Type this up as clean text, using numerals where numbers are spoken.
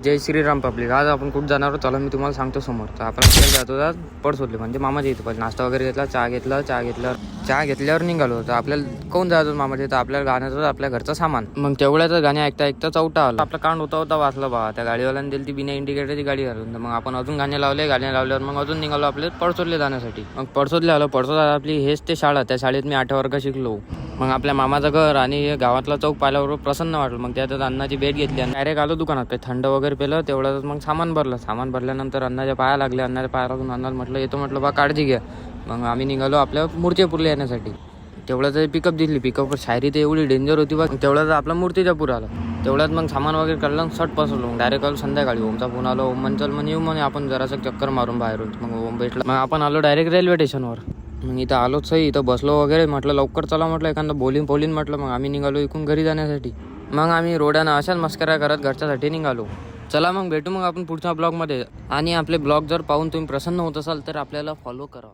जय Shriram public. आज आपण कुठं जाणार आहोत चला मी तुम्हाला सांगतो समोर. तर आपण आपल्याला जातो आज पडसोडले म्हणजे मामाच्या इथं. पहिले नाश्ता वगैरे घेतला, चहा घेतल्यावर निघालो. तर आपल्याला कोण जायचं मामाच्या इथं, आपल्याला गाण्याचं आपल्या घरचं सामान. मग तेवढ्याच गाणी ऐकता चौथा आलो. आपलं कांड होता वाचलं बा. त्या गाडीवाल्याने दिली ती बिना इंडिकेटरची गाडी घालून. तर मग आपण अजून गाणे लावल्यावर मग अजून निघालो आपले पडसोडले जाण्यासाठी. मग पडसोडले आलो. पडसोड आपली हेच ते शाळा. त्या शाळेत मी 8 वर्ग शिकलो. मग आपल्या मामाचं घर आणि गावातला चौक पाहिल्यावर प्रसन्न वाटलं. मग त्यात अण्णाची भेट घेतली आणि डायरेक्ट आलो दुकानात. थंड वगैरे पेलं तेवढंच. मग सामान भरल्यानंतर अण्णाच्या पाया लागले. अण्णाच्या पाया लागून अण्णाला म्हटलं येतो, म्हटलं बा काळजी घ्या. मग आम्ही निघालो आपल्या मूर्तिजापूरला येण्यासाठी. तेवढ्याच पिकअप दिसली. पिकअपवर शायरी तर एवढी डेंजर होती बा. तेवढ्याच आपला मूर्तिजापूर आला. तेवढ्यात मग सामान वगैरे काढलं, शर्ट पसरलो. मग डायरेक्ट आलो संध्याकाळी. ओमचा फोन आलो, ओम म्हण चल म्हणे येऊ म्हणे आपण जरासं चक्कर मारून बाहेरून. मग ओम भेटला. मग आपण आलो डायरेक्ट रेल्वे स्टेशनवर. मग इथं आलोच सही. इथं बसलो वगैरे. म्हटलं लवकर चला, म्हटलं एखादा बोलीन म्हटलं. मग आम्ही निघालो इकडून घरी जाण्यासाठी. मग आम्ही रोडानं अशाच मस्कऱ्या करत घरच्यासाठी निघालो. चला मग भेटू मग आपण पुढच्या ब्लॉगमध्ये. आणि आपले ब्लॉग जर पाहून तुम्ही प्रसन्न होत असाल तर आपल्याला फॉलो करा.